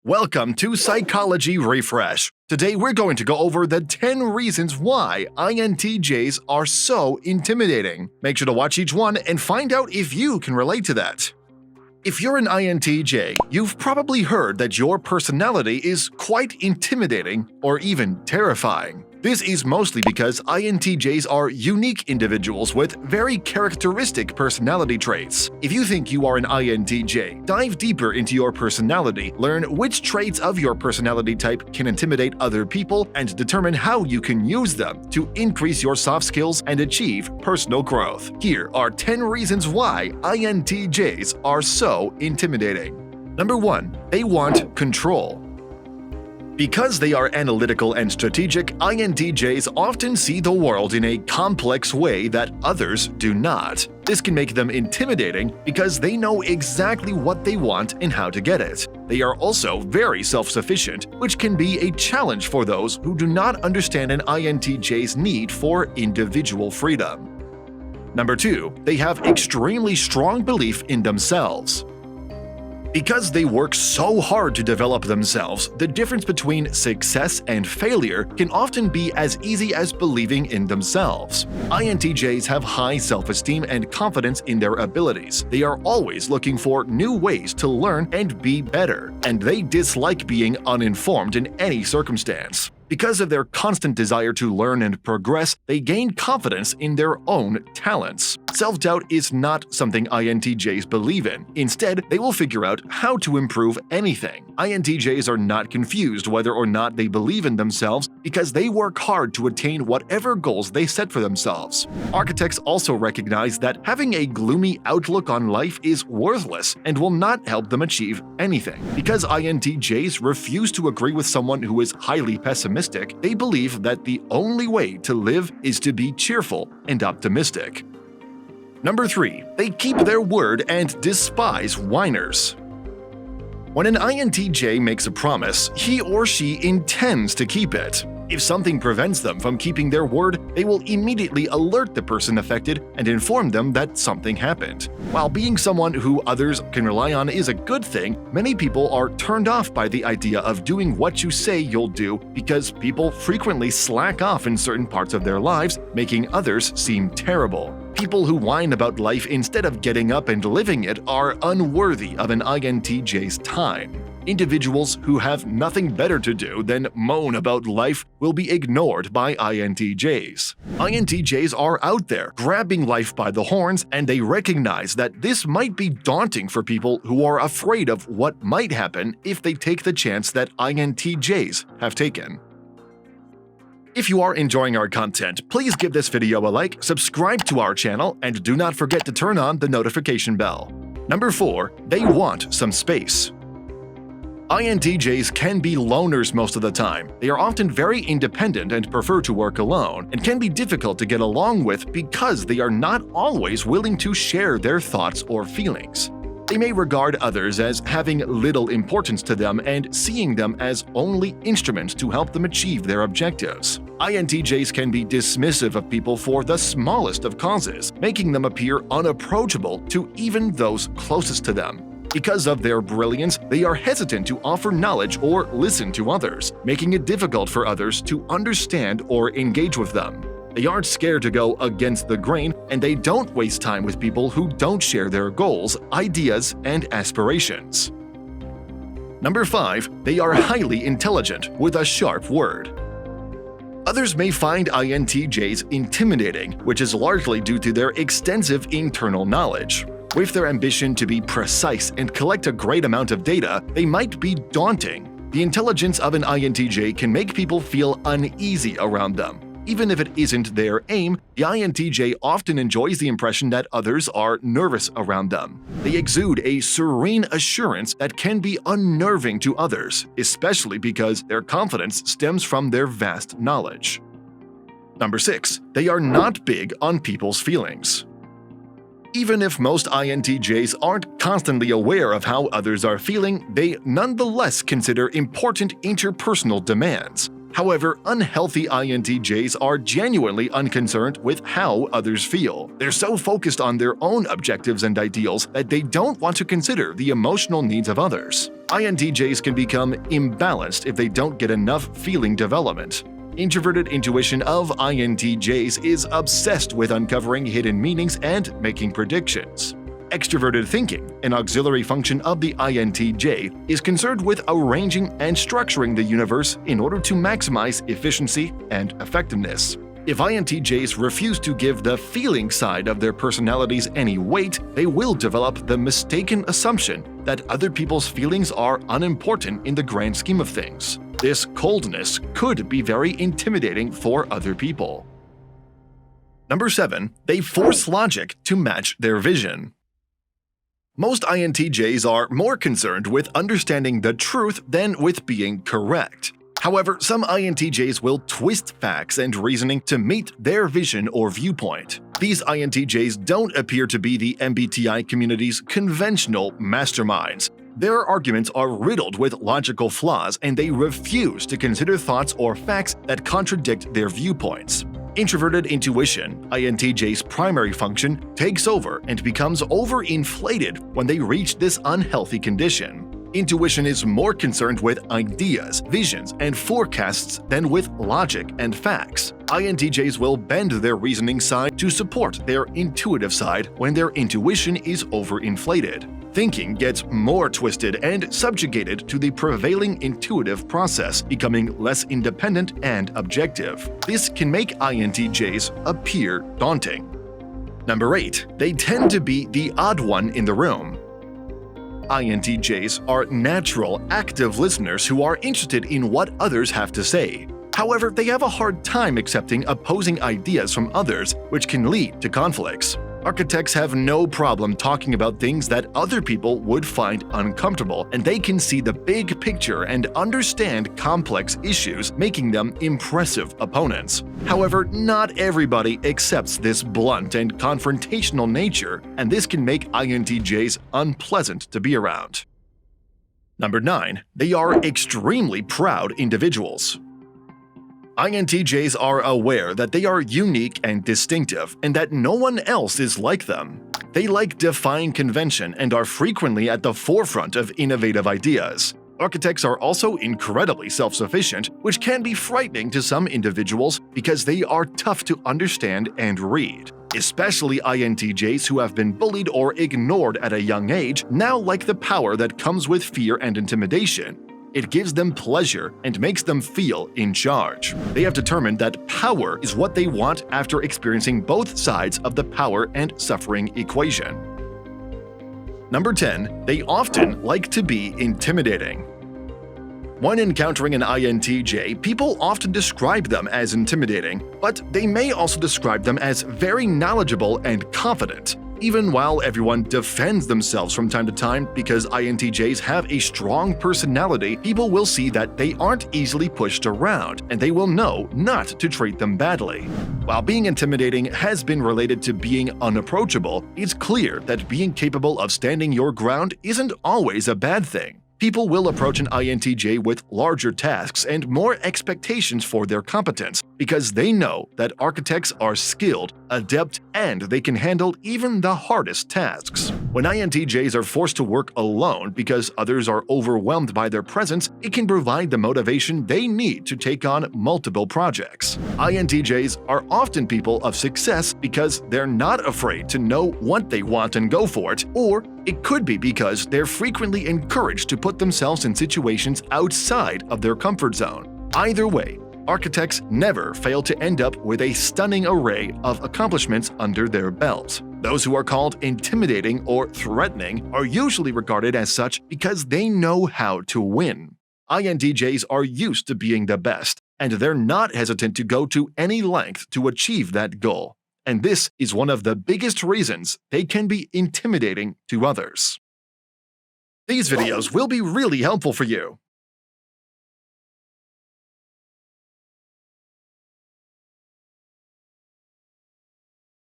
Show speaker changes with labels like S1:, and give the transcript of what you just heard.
S1: Welcome to Psychology Refresh. Today we're going to go over the 10 reasons why INTJs are so intimidating. Make sure to watch each one and find out if you can relate to that. If you're an INTJ, you've probably heard that your personality is quite intimidating or even terrifying. This is mostly because INTJs are unique individuals with very characteristic personality traits. If you think you are an INTJ, dive deeper into your personality, learn which traits of your personality type can intimidate other people, and determine how you can use them to increase your soft skills and achieve personal growth. Here are 10 reasons why INTJs are so intimidating. Number 1. They want control. Because they are analytical and strategic, INTJs often see the world in a complex way that others do not. This can make them intimidating because they know exactly what they want and how to get it. They are also very self-sufficient, which can be a challenge for those who do not understand an INTJ's need for individual freedom. Number 2. They have extremely strong belief in themselves. Because they work so hard to develop themselves, the difference between success and failure can often be as easy as believing in themselves. INTJs have high self-esteem and confidence in their abilities. They are always looking for new ways to learn and be better, and they dislike being uninformed in any circumstance. Because of their constant desire to learn and progress, they gain confidence in their own talents. Self-doubt is not something INTJs believe in. Instead, they will figure out how to improve anything. INTJs are not confused whether or not they believe in themselves because they work hard to attain whatever goals they set for themselves. Architects also recognize that having a gloomy outlook on life is worthless and will not help them achieve anything. Because INTJs refuse to agree with someone who is highly pessimistic, they believe that the only way to live is to be cheerful and optimistic. Number 3. They keep their word and despise whiners. When an INTJ makes a promise, he or she intends to keep it. If something prevents them from keeping their word, they will immediately alert the person affected and inform them that something happened. While being someone who others can rely on is a good thing, many people are turned off by the idea of doing what you say you'll do because people frequently slack off in certain parts of their lives, making others seem terrible. People who whine about life instead of getting up and living it are unworthy of an INTJ's time. Individuals who have nothing better to do than moan about life will be ignored by INTJs. INTJs are out there, grabbing life by the horns, and they recognize that this might be daunting for people who are afraid of what might happen if they take the chance that INTJs have taken. If you are enjoying our content, please give this video a like, subscribe to our channel, and do not forget to turn on the notification bell. Number 4. They want some space. INTJs can be loners most of the time. They are often very independent and prefer to work alone, and can be difficult to get along with because they are not always willing to share their thoughts or feelings. They may regard others as having little importance to them and seeing them as only instruments to help them achieve their objectives. INTJs can be dismissive of people for the smallest of causes, making them appear unapproachable to even those closest to them. Because of their brilliance, they are hesitant to offer knowledge or listen to others, making it difficult for others to understand or engage with them. They aren't scared to go against the grain, and they don't waste time with people who don't share their goals, ideas, and aspirations. Number 5. They are highly intelligent with a sharp word. Others may find INTJs intimidating, which is largely due to their extensive internal knowledge. With their ambition to be precise and collect a great amount of data, they might be daunting. The intelligence of an INTJ can make people feel uneasy around them. Even if it isn't their aim, the INTJ often enjoys the impression that others are nervous around them. They exude a serene assurance that can be unnerving to others, especially because their confidence stems from their vast knowledge. Number 6. They are not big on people's feelings. Even if most INTJs aren't constantly aware of how others are feeling, they nonetheless consider important interpersonal demands. However, unhealthy INTJs are genuinely unconcerned with how others feel. They're so focused on their own objectives and ideals that they don't want to consider the emotional needs of others. INTJs can become imbalanced if they don't get enough feeling development. Introverted intuition of INTJs is obsessed with uncovering hidden meanings and making predictions. Extroverted thinking, an auxiliary function of the INTJ, is concerned with arranging and structuring the universe in order to maximize efficiency and effectiveness. If INTJs refuse to give the feeling side of their personalities any weight, they will develop the mistaken assumption that other people's feelings are unimportant in the grand scheme of things. This coldness could be very intimidating for other people. Number 7. They force logic to match their vision. Most INTJs are more concerned with understanding the truth than with being correct. However, some INTJs will twist facts and reasoning to meet their vision or viewpoint. These INTJs don't appear to be the mbti community's conventional masterminds. Their arguments are riddled with logical flaws, and they refuse to consider thoughts or facts that contradict their viewpoints. Introverted intuition, INTJ's primary function, takes over and becomes overinflated when they reach this unhealthy condition. Intuition is more concerned with ideas, visions, and forecasts than with logic and facts. INTJs will bend their reasoning side to support their intuitive side when their intuition is overinflated. Thinking gets more twisted and subjugated to the prevailing intuitive process, becoming less independent and objective. This can make INTJs appear daunting. Number 8. They tend to be the odd one in the room. INTJs are natural, active listeners who are interested in what others have to say. However, they have a hard time accepting opposing ideas from others, which can lead to conflicts. Architects have no problem talking about things that other people would find uncomfortable, and they can see the big picture and understand complex issues, making them impressive opponents. However, not everybody accepts this blunt and confrontational nature, and this can make INTJs unpleasant to be around. Number 9. They are extremely proud individuals. INTJs are aware that they are unique and distinctive, and that no one else is like them. They like defying convention and are frequently at the forefront of innovative ideas. Architects are also incredibly self-sufficient, which can be frightening to some individuals because they are tough to understand and read. Especially INTJs who have been bullied or ignored at a young age now like the power that comes with fear and intimidation. It gives them pleasure and makes them feel in charge. They have determined that power is what they want after experiencing both sides of the power and suffering equation. Number 10. They often like to be intimidating. When encountering an INTJ, people often describe them as intimidating, but they may also describe them as very knowledgeable and confident. Even while everyone defends themselves from time to time because INTJs have a strong personality, people will see that they aren't easily pushed around, and they will know not to treat them badly. While being intimidating has been related to being unapproachable, it's clear that being capable of standing your ground isn't always a bad thing. People will approach an INTJ with larger tasks and more expectations for their competence because they know that architects are skilled, adept, and they can handle even the hardest tasks. When INTJs are forced to work alone because others are overwhelmed by their presence, it can provide the motivation they need to take on multiple projects. INTJs are often people of success because they're not afraid to know what they want and go for it, or it could be because they're frequently encouraged to put themselves in situations outside of their comfort zone. Either way, architects never fail to end up with a stunning array of accomplishments under their belt. Those who are called intimidating or threatening are usually regarded as such because they know how to win. INTJs are used to being the best, and they're not hesitant to go to any length to achieve that goal. And this is one of the biggest reasons they can be intimidating to others. These videos will be really helpful for you.